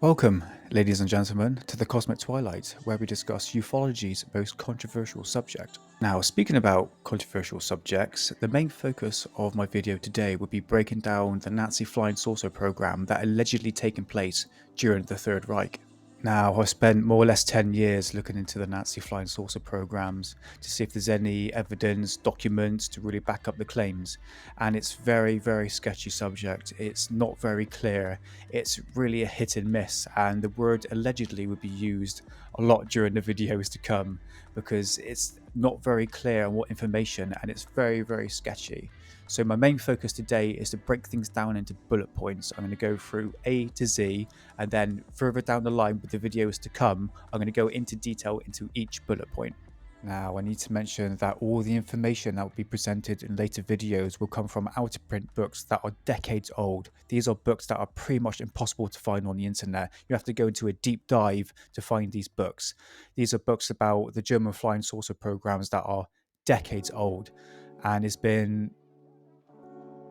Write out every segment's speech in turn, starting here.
Welcome, ladies and gentlemen, to the Cosmic Twilight, where we discuss ufology's most controversial subject. Now, speaking about controversial subjects, the main focus of my video today would be breaking down the Nazi flying saucer program that allegedly taken place during the Third Reich. Now, I've spent more or less 10 years looking into the Nazi flying saucer programs to see if there's any evidence, documents to really back up the claims. And it's very sketchy subject. It's not very clear. It's really a hit and miss. And the word allegedly would be used a lot during the videos to come because it's not very clear on what information and it's very sketchy. So my main focus today is to break things down into bullet points. I'm going to go through A to Z, and then further down the line with the videos to come, I'm going to go into detail into each bullet point. Now, I need to mention that all the information that will be presented in later videos will come from out-of-print books that are decades old. These are books that are pretty much impossible to find on the internet. You have to go into a deep dive to find these books. These are books about the German flying saucer programs that are decades old, and it's been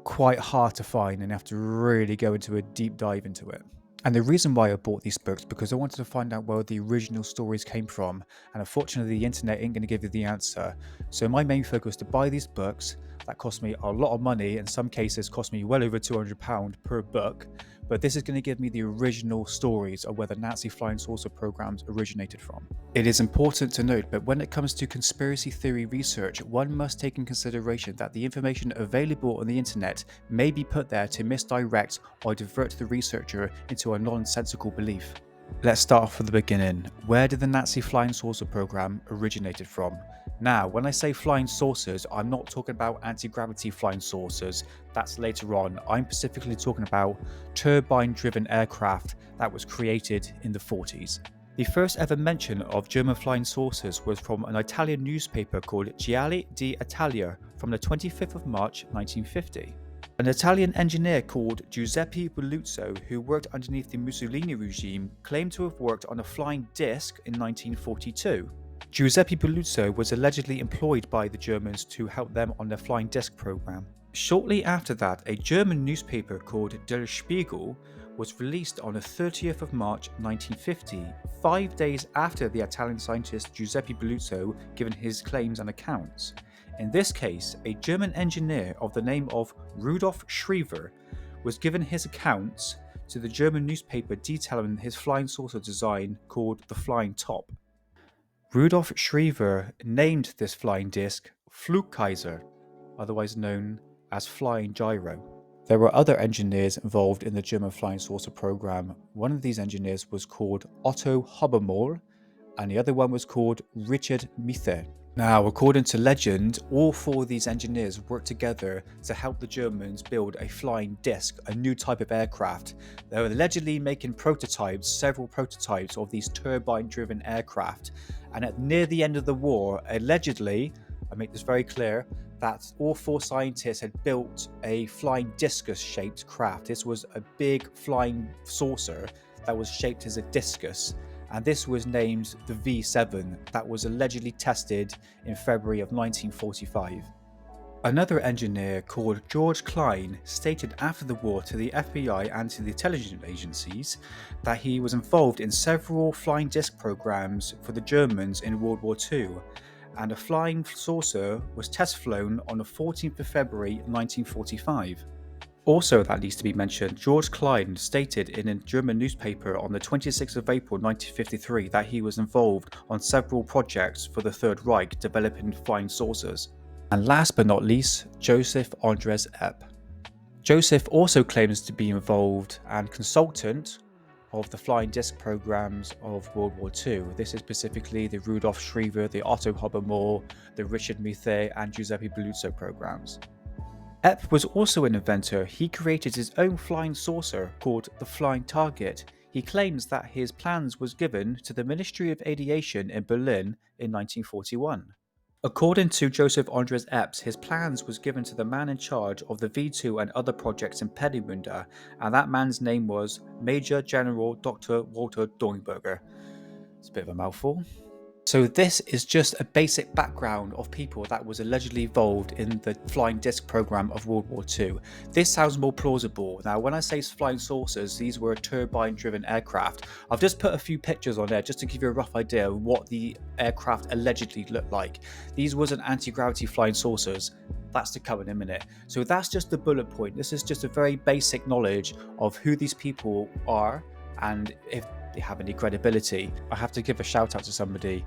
quite hard to find and have to really go into a deep dive into it. And the reason why I bought these books because I wanted to find out where the original stories came from, and unfortunately the internet ain't going to give you the answer. So my main focus was to buy these books that cost me a lot of money, in some cases cost me well over £200 per book, but this is going to give me the original stories of where the Nazi flying saucer programs originated from. It is important to note, but when it comes to conspiracy theory research, one must take in consideration that the information available on the internet may be put there to misdirect or divert the researcher into a nonsensical belief. Let's start off from the beginning. Where did the Nazi flying saucer program originated from? Now, when I say flying saucers, I'm not talking about anti-gravity flying saucers. That's later on. I'm specifically talking about turbine-driven aircraft that was created in the 40s. The first ever mention of German flying saucers was from an Italian newspaper called Gialli d'Italia from the 25th of March 1950. An Italian engineer called Giuseppe Belluzzo, who worked underneath the Mussolini regime, claimed to have worked on a flying disc in 1942. Giuseppe Belluzzo was allegedly employed by the Germans to help them on their flying disc program. Shortly after that, a German newspaper called Der Spiegel was released on the 30th of March 1950, 5 days after the Italian scientist Giuseppe Belluzzo given his claims and accounts. In this case, a German engineer of the name of Rudolf Schriever was given his accounts to the German newspaper detailing his flying saucer design called the Flying Top. Rudolf Schriever named this flying disc Flugkaiser, otherwise known as Flying Gyro. There were other engineers involved in the German flying saucer program. One of these engineers was called Otto Habermohl, and the other one was called Richard Mithe. Now, according to legend, all four of these engineers worked together to help the Germans build a flying disc, a new type of aircraft. They were allegedly making prototypes, several prototypes of these turbine-driven aircraft. And near the end of the war, allegedly, I make this very clear, that all four scientists had built a flying discus-shaped craft. This was a big flying saucer that was shaped as a discus. And this was named the V7, that was allegedly tested in February of 1945. Another engineer called George Klein stated after the war to the FBI and to the intelligence agencies that he was involved in several flying disc programs for the Germans in World War II, and a flying saucer was test flown on the 14th of February 1945. Also, that needs to be mentioned, George Klein stated in a German newspaper on the 26th of April 1953 that he was involved on several projects for the Third Reich developing flying saucers. And last but not least, Joseph Andres Epp. Joseph also claims to be involved and consultant of the flying disc programs of World War II. This is specifically the Rudolf Schriever, the Otto Habermohl, the Richard Mithe and Giuseppe Belluzzo programs. Epp was also an inventor. He created his own flying saucer called the Flying Target. He claims that his plans was given to the Ministry of Aviation in Berlin in 1941. According to Joseph Andres Epp, his plans was given to the man in charge of the V2 and other projects in Peenemünde, and that man's name was Major General Dr. Walter Dornberger. It's a bit of a mouthful. So this is just a basic background of people that was allegedly involved in the flying disc program of World War II. This sounds more plausible. Now, when I say flying saucers, these were turbine-driven aircraft. I've just put a few pictures on there just to give you a rough idea of what the aircraft allegedly looked like. These wasn't anti-gravity flying saucers. That's to come in a minute. So that's just the bullet point. This is just a very basic knowledge of who these people are and if they have any credibility. I have to give a shout out to somebody,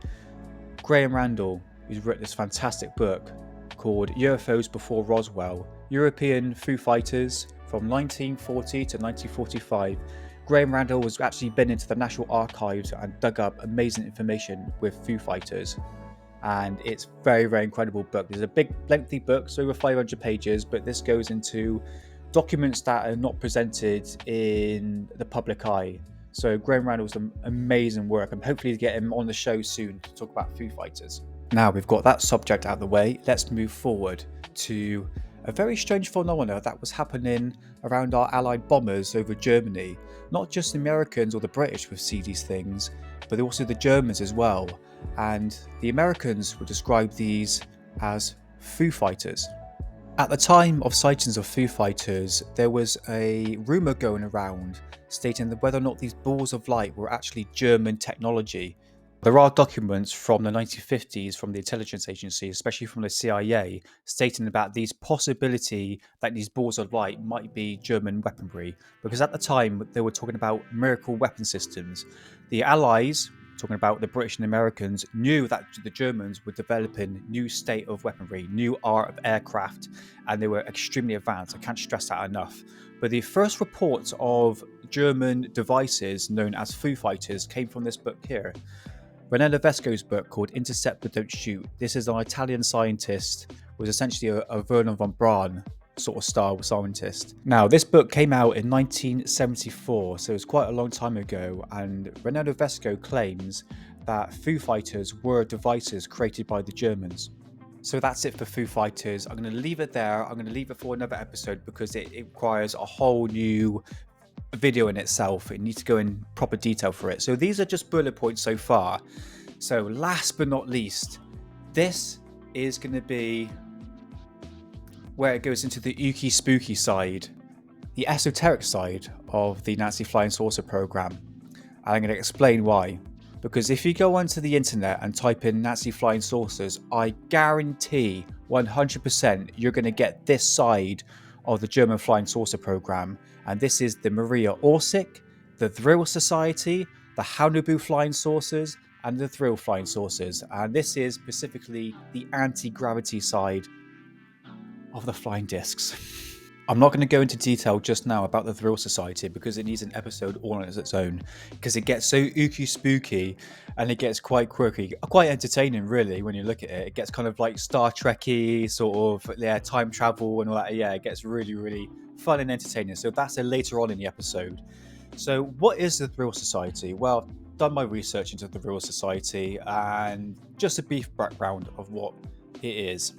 Graham Randall, who's written this fantastic book called UFOs Before Roswell, European Foo Fighters from 1940 to 1945. Graham Randall has actually been into the National Archives and dug up amazing information with Foo Fighters. And it's very, very incredible book. There's a big, lengthy book, so over 500 pages, but this goes into documents that are not presented in the public eye. So Graham Randall's done amazing work, and hopefully get him on the show soon to talk about Foo Fighters. Now we've got that subject out of the way, let's move forward to a very strange phenomena that was happening around our Allied bombers over Germany. Not just the Americans or the British would see these things, but also the Germans as well. And the Americans would describe these as Foo Fighters. At the time of sightings of Foo Fighters, there was a rumour going around stating that whether or not these balls of light were actually German technology. There are documents from the 1950s from the intelligence agency, especially from the CIA, stating about these possibility that these balls of light might be German weaponry, because at the time they were talking about miracle weapon systems. The Allies, talking about the British and Americans, knew that the Germans were developing new state of weaponry, new art of aircraft, and they were extremely advanced. I can't stress that enough. But the first reports of German devices known as Foo Fighters came from this book here. René Levesco's book called Intercept But Don't Shoot. This is an Italian scientist, was essentially a Wernher von Braun sort of style scientist. Now, this book came out in 1974, so it's quite a long time ago, and René Levesco claims that Foo Fighters were devices created by the Germans. So that's it for Foo Fighters. I'm going to leave it there. I'm going to leave it for another episode because it requires a whole new video in itself. It needs to go in proper detail for it. So these are just bullet points so far. So last but not least, this is going to be where it goes into the ooky spooky side, the esoteric side of the Nazi flying saucer program. And I'm going to explain why. Because if you go onto the internet and type in Nazi flying saucers, I guarantee 100% you're going to get this side of the German flying saucer program. And this is the Maria Orsic, the Thrill Society, the Haunebu flying saucers, and the Thrill flying saucers. And this is specifically the anti-gravity side of the flying discs. I'm not going to go into detail just now about the Thrill Society because it needs an episode all on its own, because it gets so ooky spooky and it gets quite quirky, quite entertaining really when you look at it. It gets kind of like Star Trek-y sort of time travel and all that. Yeah, it gets really, really fun and entertaining. So that's later on in the episode. So what is the Thrill Society? Well, I've done my research into the Thrill Society and just a brief background of what it is.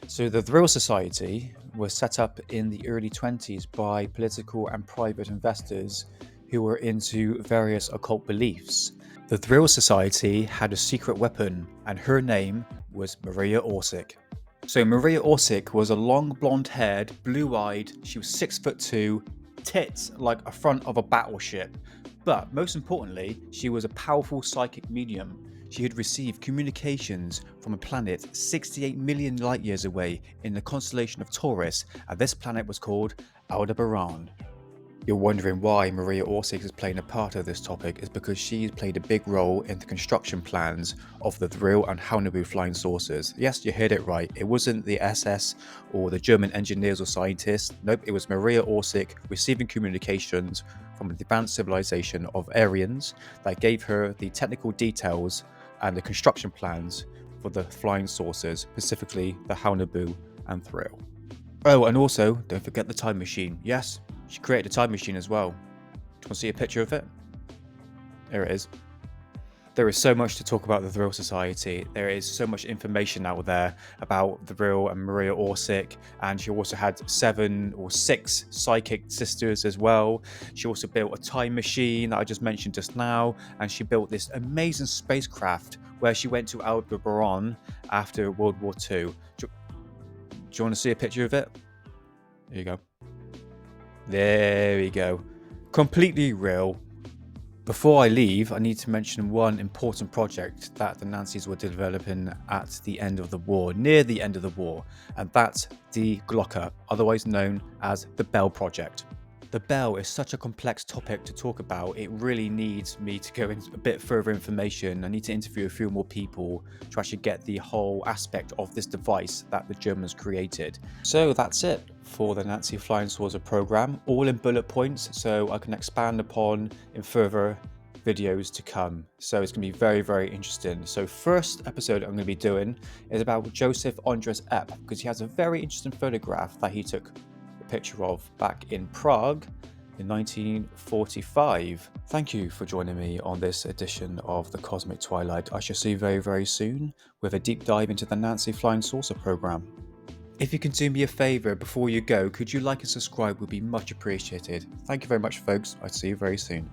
So the Thrill Society was set up in the early 20s by political and private investors who were into various occult beliefs. The Thrill Society had a secret weapon, and her name was Maria Orsic. So Maria Orsic was a long blonde-haired, blue-eyed, she was 6'2", tits like a front of a battleship. But most importantly, she was a powerful psychic medium. She had received communications from a planet 68 million light years away in the constellation of Taurus, and this planet was called Aldebaran. You're wondering why Maria Orsic is playing a part of this topic is because she played a big role in the construction plans of the Thrill and Haunebu flying saucers. Yes, you heard it right. It wasn't the SS or the German engineers or scientists. Nope, it was Maria Orsic receiving communications from an advanced civilization of Aryans that gave her the technical details and the construction plans for the flying saucers, specifically the Haunebu and Thrill. Oh, and also, don't forget the time machine. Yes, she created a time machine as well. Do you want to see a picture of it? There it is. There is so much to talk about the Vril Society. There is so much information out there about the Vril and Maria Orsic, and she also had 7 or 6 psychic sisters as well. She also built a time machine that I just mentioned just now, and she built this amazing spacecraft where she went to Aldebaran after World War II. Do you want to see a picture of it? There you go. There we go. Completely real. Before I leave, I need to mention one important project that the Nancys were developing at the end of the war, near the end of the war, and that's the Glocke, otherwise known as the Bell Project. The bell is such a complex topic to talk about, it really needs me to go into a bit further information. I need to interview a few more people to actually get the whole aspect of this device that the Germans created. So that's it for the Nancy Flying Saucer program, all in bullet points, so I can expand upon in further videos to come. So it's going to be very, very interesting. So first episode I'm going to be doing is about Joseph Andres Epp, because he has a very interesting photograph that he took picture of back in Prague in 1945. Thank you for joining me on this edition of the Cosmic Twilight. I shall see you very, very soon with a deep dive into the Nancy Flying Saucer program. If you can do me a favor before you go, could you like and subscribe? Would be much appreciated. Thank you very much, folks. I'll see you very soon.